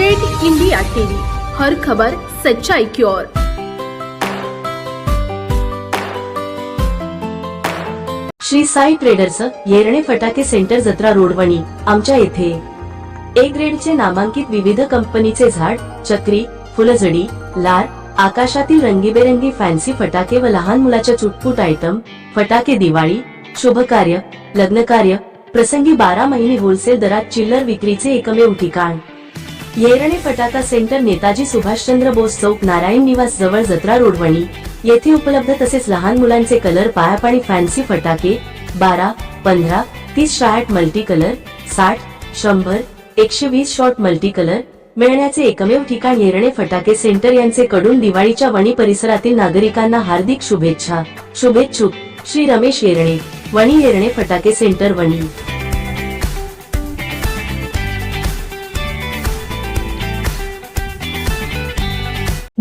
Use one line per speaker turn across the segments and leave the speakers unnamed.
Great India TV, हर खबर सच्चाई की ओर।
श्री साई ट्रेडर्स येरणे फटाके सेंटर जत्रा रोड वणी। आमच्या येथे ए ग्रेडचे नामांकित विविध कंपनीचे झाड, चक्री, फुलझडी, लार, आकाशातील रंगीबेरंगी फॅन्सी फटाके व लहान मुलाच्या चुटपुट आयटम, फटाके दिवाळी, शुभकार्य, लग्नकार्य प्रसंगी 12 महिने होलसेल दरात चिल्लर विक्रीचे एकमेव ठिकाण येरणे फटाका सेंटर, नेताजी सुभाषचंद्र बोस चौक, नारायण निवास जवळ, जत्रा रोड वणी येथे उपलब्ध। तसेच लहान मुलांचे कलर, पायापाणी फॅन्सी फटाके 12, 15, 30 shot multi colour, 60, 100, 120 shot multi colour मिळण्याचे एकमेव ठिकाण येरणे फटाके सेंटर यांचे कडून दिवाळीच्या वणी परिसरातील नागरिकांना हार्दिक शुभेच्छा। शुभेच्छुक श्री रमेश येरणे, वणी येरणे फटाके सेंटर वणी।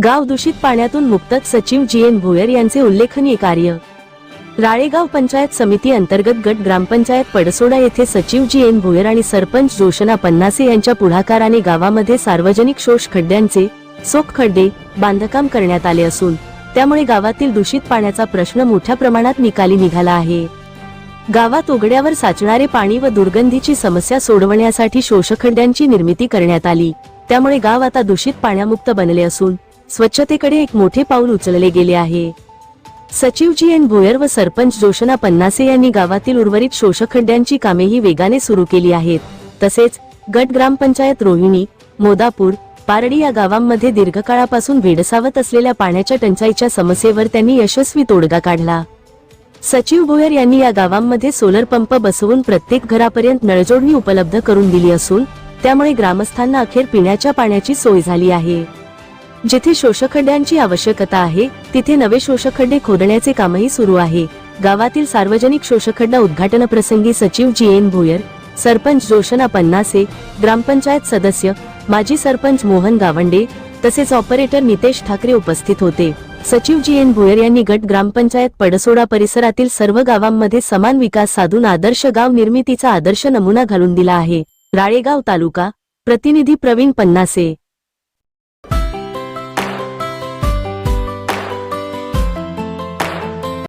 गाव दूषित पाण्यातून मुक्त, सचिव जी.एन. भोयर यांचे उल्लेखनीय कार्य। राळेगाव पंचायत समिती अंतर्गत गट ग्रामपंचायत पडसोडा येथे सचिव जी.एन. भोयर आणि सरपंच जोशना पन्नासे यांच्या पुढाकाराने गावामध्ये सार्वजनिक शोष खड्ड्यांचे सोक खड्डे बांधकाम करण्यात आले असून त्यामुळे गावातील दूषित पाण्याचा प्रश्न मोठ्या प्रमाणात निकाली निघाला आहे। गावात उघड्यावर साचणारे पाणी व दुर्गंधीची समस्या सोडवण्यासाठी शोषखड्ड्यांची निर्मिती करण्यात आली। त्यामुळे गाव आता दूषित पाण्यामुक्त बनले असून स्वच्छतेकडे एक मोठे पाऊल उचलले गेले आहे। सचिव जी.एन. भोयर व सरपंच जोशना पन्नासे यांनी गावातील उर्वरित शोषखड्ड्यांची कामेही वेगाने सुरू केली आहेत। तसेच गट ग्रामपंचायत रोहिणी, मोदापूर, पारडी या गावांमध्ये दीर्घकाळापासून भेडसावत असलेल्या पाण्याच्या टंचाईच्या समस्येवर त्यांनी यशस्वी तोडगा काढला। सचिव भोयर यांनी या गावांमध्ये सोलर पंप बसवून प्रत्येक घरापर्यंत नळजोडणी उपलब्ध करून दिली असून त्यामुळे ग्रामस्थांना अखेर पिण्याच्या पाण्याची सोय झाली आहे। जिथे शोषखड्ड्यांची आवश्यकता आहे तिथे नवे शोषखड्डे खोदण्याचे कामही सुरू आहे। गावातील सार्वजनिक शोषखड्डा उद्घाटन प्रसंगी सचिव जी.एन. भोयर, सरपंच जोशना पन्नासे, ग्रामपंचायत सदस्य माजी सरपंच मोहन गावंडे तसेच ऑपरेटर नितेश ठाकरे उपस्थित होते। सचिव जी.एन. भोयर यांनी गट ग्रामपंचायत पडसोडा परिसरातील सर्व गावांमध्ये समान विकास साधून आदर्श गाव निर्मितीचा आदर्श नमुना घालून दिला आहे। राळेगाव तालुका प्रतिनिधी प्रवीण पन्नासे।